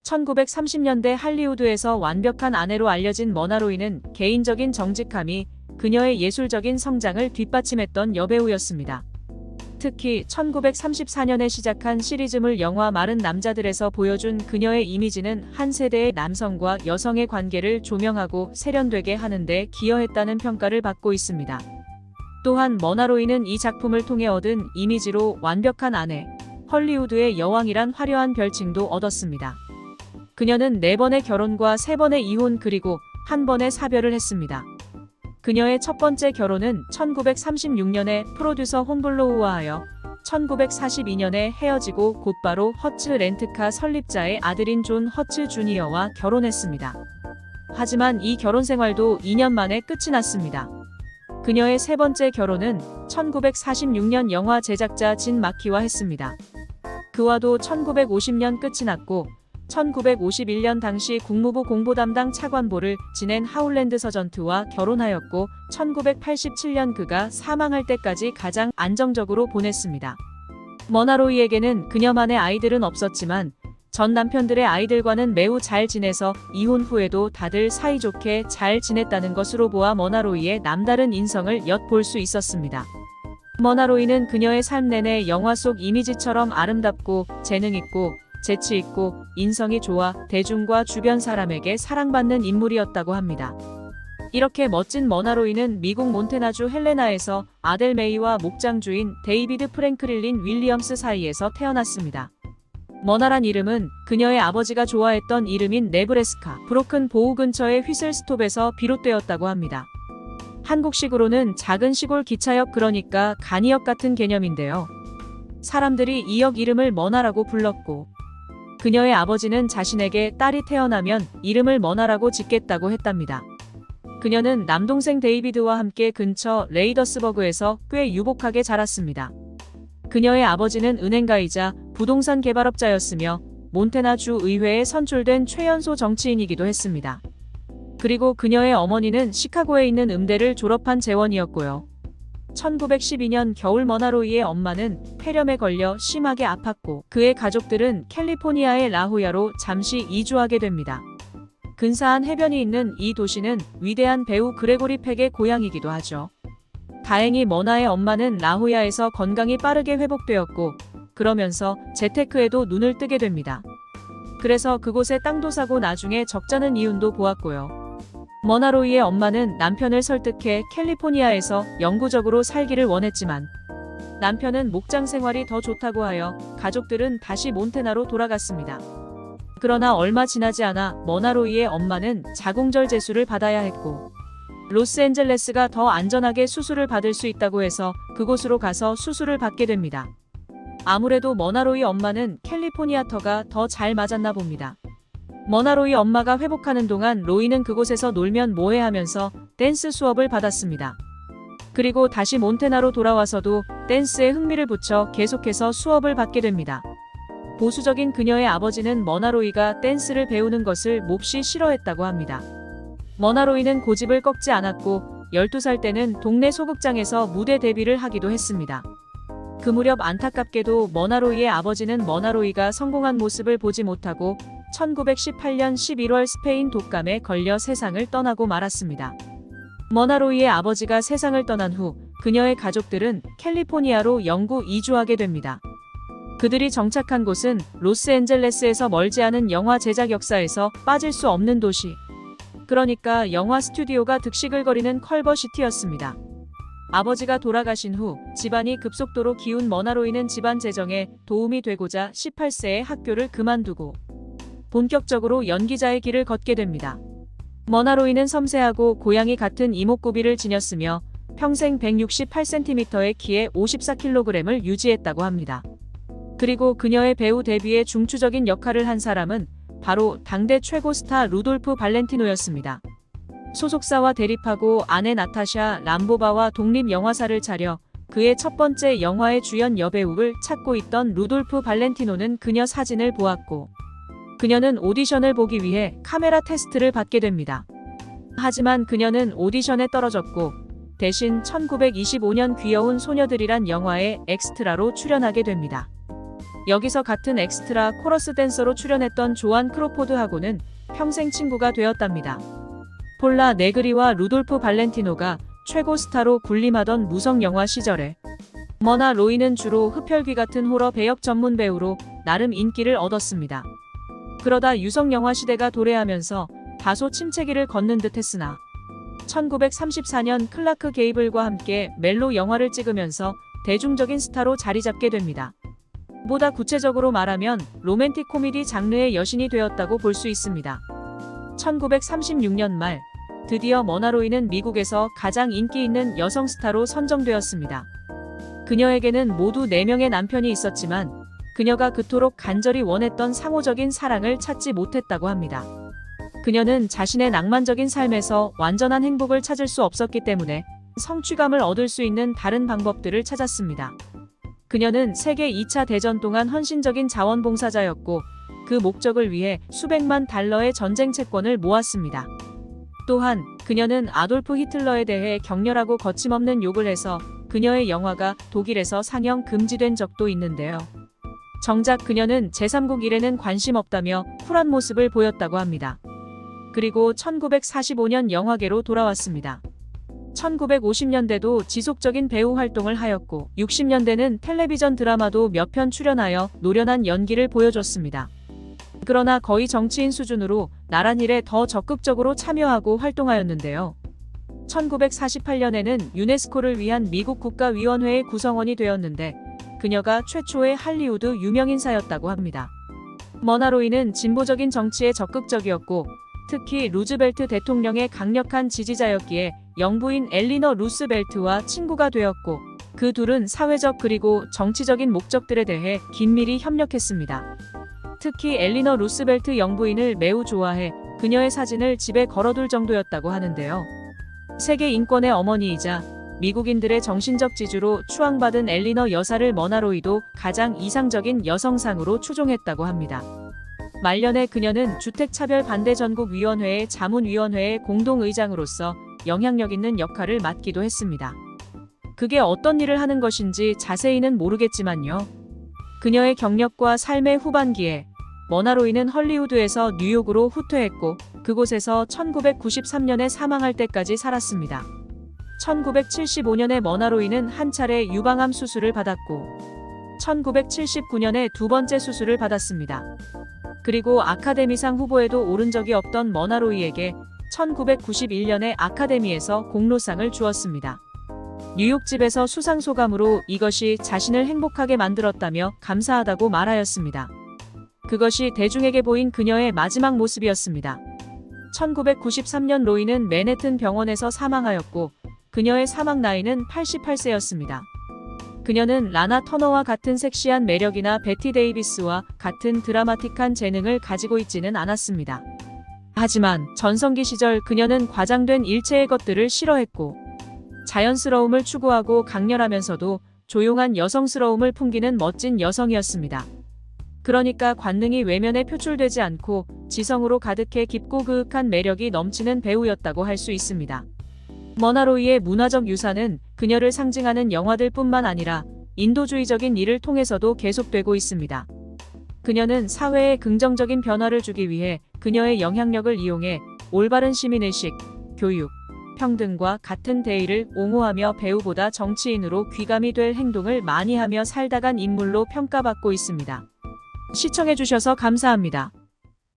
1930년대 할리우드에서 완벽한 아내로 알려진 머나로이는 개인적인 정직함이 그녀의 예술적인 성장을 뒷받침했던 여배우였습니다. 특히 1934년에 시작한 시리즈물 영화 마른 남자들에서 보여준 그녀의 이미지는 한 세대의 남성과 여성의 관계를 조명하고 세련되게 하는 데 기여했다는 평가를 받고 있습니다. 또한 머나로이는 이 작품을 통해 얻은 이미지로 완벽한 아내, 헐리우드의 여왕이란 화려한 별칭도 얻었습니다. 그녀는 4번의 결혼과 3번의 이혼 그리고 1번의 사별을 했습니다. 그녀의 첫 번째 결혼은 1936년에 프로듀서 혼블로우와 하여 1942년에 헤어지고 곧바로 허츠 렌트카 설립자의 아들인 존 허츠 주니어와 결혼했습니다. 하지만 이 결혼 생활도 2년 만에 끝이 났습니다. 그녀의 세 번째 결혼은 1946년 영화 제작자 진 마키와 했습니다. 그와도 1950년 끝이 났고 1951년 당시 국무부 공보담당 차관보를 지낸 하울랜드 서전트와 결혼하였고 1987년 그가 사망할 때까지 가장 안정적으로 보냈습니다. 머나로이에게는 그녀만의 아이들은 없었지만 전 남편들의 아이들과는 매우 잘 지내서 이혼 후에도 다들 사이좋게 잘 지냈다는 것으로 보아 머나로이의 남다른 인성을 엿볼 수 있었습니다. 머나로이는 그녀의 삶 내내 영화 속 이미지처럼 아름답고 재능있고 재치있고 인성이 좋아 대중과 주변 사람에게 사랑받는 인물이었다고 합니다. 이렇게 멋진 머나로이는 미국 몬태나주 헬레나에서 아델 메이와 목장주인 데이비드 프랭클린 윌리엄스 사이에서 태어났습니다. 머나란 이름은 그녀의 아버지가 좋아했던 이름인 네브래스카 브로큰 보우 근처의 휘슬스톱에서 비롯되었다고 합니다. 한국식으로는 작은 시골 기차역 그러니까 간이역 같은 개념인데요. 사람들이 이 역 이름을 머나라고 불렀고 그녀의 아버지는 자신에게 딸이 태어나면 이름을 머나라고 짓겠다고 했답니다. 그녀는 남동생 데이비드와 함께 근처 레이더스버그에서 꽤 유복하게 자랐습니다. 그녀의 아버지는 은행가이자 부동산 개발업자였으며 몬태나주 의회에 선출된 최연소 정치인이기도 했습니다. 그리고 그녀의 어머니는 시카고에 있는 음대를 졸업한 재원이었고요. 1912년 겨울 머나로이의 엄마는 폐렴에 걸려 심하게 아팠고 그의 가족들은 캘리포니아의 라호야로 잠시 이주하게 됩니다. 근사한 해변이 있는 이 도시는 위대한 배우 그레고리 팩의 고향이기도 하죠. 다행히 머나의 엄마는 라호야에서 건강이 빠르게 회복되었고 그러면서 재테크에도 눈을 뜨게 됩니다. 그래서 그곳에 땅도 사고 나중에 적자는 이윤도 보았고요. 머나로이의 엄마는 남편을 설득해 캘리포니아에서 영구적으로 살기를 원했지만 남편은 목장 생활이 더 좋다고 하여 가족들은 다시 몬태나로 돌아갔습니다. 그러나 얼마 지나지 않아 머나로이의 엄마는 자궁절 제수를 받아야 했고 로스앤젤레스가 더 안전하게 수술을 받을 수 있다고 해서 그곳으로 가서 수술을 받게 됩니다. 아무래도 머나로이 엄마는 캘리포니아 터가 더 잘 맞았나 봅니다. 머나로이 엄마가 회복하는 동안 로이는 그곳에서 놀면 뭐해 하면서 댄스 수업을 받았습니다. 그리고 다시 몬태나로 돌아와서도 댄스에 흥미를 붙여 계속해서 수업을 받게 됩니다. 보수적인 그녀의 아버지는 머나로이가 댄스를 배우는 것을 몹시 싫어했다고 합니다. 머나로이는 고집을 꺾지 않았고 12살 때는 동네 소극장에서 무대 데뷔를 하기도 했습니다. 그 무렵 안타깝게도 머나로이의 아버지는 머나로이가 성공한 모습을 보지 못하고 1918년 11월 스페인 독감에 걸려 세상을 떠나고 말았습니다. 머나로이의 아버지가 세상을 떠난 후 그녀의 가족들은 캘리포니아로 영구 이주하게 됩니다. 그들이 정착한 곳은 로스앤젤레스에서 멀지 않은 영화 제작 역사에서 빠질 수 없는 도시. 그러니까 영화 스튜디오가 득실거리는 컬버시티였습니다. 아버지가 돌아가신 후 집안이 급속도로 기운 머나로이는 집안 재정에 도움이 되고자 18세에 학교를 그만두고 본격적으로 연기자의 길을 걷게 됩니다. 머나로이는 섬세하고 고양이 같은 이목구비를 지녔으며 평생 168cm의 키에 54kg을 유지했다고 합니다. 그리고 그녀의 배우 데뷔에 중추적인 역할을 한 사람은 바로 당대 최고 스타 루돌프 발렌티노였습니다. 소속사와 대립하고 아내 나타샤 람보바와 독립영화사를 차려 그의 첫 번째 영화의 주연 여배우를 찾고 있던 루돌프 발렌티노는 그녀 사진을 보았고 그녀는 오디션을 보기 위해 카메라 테스트를 받게 됩니다. 하지만 그녀는 오디션에 떨어졌고 대신 1925년 귀여운 소녀들이란 영화에 엑스트라로 출연하게 됩니다. 여기서 같은 엑스트라 코러스 댄서로 출연했던 조안 크로포드하고는 평생 친구가 되었답니다. 폴라 네그리와 루돌프 발렌티노가 최고 스타로 군림하던 무성 영화 시절에 머나 로이는 주로 흡혈귀 같은 호러 배역 전문 배우로 나름 인기를 얻었습니다. 그러다 유성 영화 시대가 도래하면서 다소 침체기를 걷는 듯 했으나 1934년 클라크 게이블과 함께 멜로 영화를 찍으면서 대중적인 스타로 자리 잡게 됩니다. 보다 구체적으로 말하면 로맨틱 코미디 장르의 여신이 되었다고 볼 수 있습니다. 1936년 말 드디어 머나 로이는 미국에서 가장 인기 있는 여성 스타로 선정되었습니다. 그녀에게는 모두 4명의 남편이 있었지만 그녀가 그토록 간절히 원했던 상호적인 사랑을 찾지 못했다고 합니다. 그녀는 자신의 낭만적인 삶에서 완전한 행복을 찾을 수 없었기 때문에 성취감을 얻을 수 있는 다른 방법들을 찾았습니다. 그녀는 세계 2차 대전 동안 헌신적인 자원봉사자였고 그 목적을 위해 수백만 달러의 전쟁 채권을 모았습니다. 또한 그녀는 아돌프 히틀러에 대해 격렬하고 거침없는 욕을 해서 그녀의 영화가 독일에서 상영 금지된 적도 있는데요. 정작 그녀는 제3국 일에는 관심 없다며 쿨한 모습을 보였다고 합니다. 그리고 1945년 영화계로 돌아왔습니다. 1950년대도 지속적인 배우 활동을 하였고 60년대는 텔레비전 드라마도 몇 편 출연하여 노련한 연기를 보여줬습니다. 그러나 거의 정치인 수준으로 나란 일에 더 적극적으로 참여하고 활동하였는데요. 1948년에는 유네스코를 위한 미국 국가위원회의 구성원이 되었는데 그녀가 최초의 할리우드 유명인사였다고 합니다. 머나 로이는 진보적인 정치에 적극적이었고 특히 루즈벨트 대통령의 강력한 지지자였기에 영부인 엘리너 루스벨트와 친구가 되었고 그 둘은 사회적 그리고 정치적인 목적들에 대해 긴밀히 협력했습니다. 특히 엘리너 루스벨트 영부인을 매우 좋아해 그녀의 사진을 집에 걸어둘 정도였다고 하는데요. 세계 인권의 어머니이자 미국인들의 정신적 지주로 추앙받은 엘리너 여사를 머나 로이도 가장 이상적인 여성상으로 추종했다고 합니다. 말년에 그녀는 주택차별반대전국위원회의 자문위원회의 공동의장으로서 영향력 있는 역할을 맡기도 했습니다. 그게 어떤 일을 하는 것인지 자세히는 모르겠지만요. 그녀의 경력과 삶의 후반기에 머나 로이는 헐리우드에서 뉴욕으로 후퇴했고 그곳에서 1993년에 사망할 때까지 살았습니다. 1975년에 머나 로이는 한 차례 유방암 수술을 받았고 1979년에 두 번째 수술을 받았습니다. 그리고 아카데미상 후보에도 오른 적이 없던 머나 로이에게 1991년에 아카데미에서 공로상을 주었습니다. 뉴욕집에서 수상 소감으로 이것이 자신을 행복하게 만들었다며 감사하다고 말하였습니다. 그것이 대중에게 보인 그녀의 마지막 모습이었습니다. 1993년 로이는 맨해튼 병원에서 사망하였고 그녀의 사망 나이는 88세였습니다. 그녀는 라나 터너와 같은 섹시한 매력이나 베티 데이비스와 같은 드라마틱한 재능을 가지고 있지는 않았습니다. 하지만 전성기 시절 그녀는 과장된 일체의 것들을 싫어했고 자연스러움을 추구하고 강렬하면서도 조용한 여성스러움을 풍기는 멋진 여성이었습니다. 그러니까 관능이 외면에 표출되지 않고 지성으로 가득해 깊고 그윽한 매력이 넘치는 배우였다고 할 수 있습니다. 머나 로이의 문화적 유산은 그녀를 상징하는 영화들뿐만 아니라 인도주의적인 일을 통해서도 계속되고 있습니다. 그녀는 사회에 긍정적인 변화를 주기 위해 그녀의 영향력을 이용해 올바른 시민의식, 교육, 평등과 같은 대의를 옹호하며 배우보다 정치인으로 귀감이 될 행동을 많이 하며 살다 간 인물로 평가받고 있습니다. 시청해주셔서 감사합니다.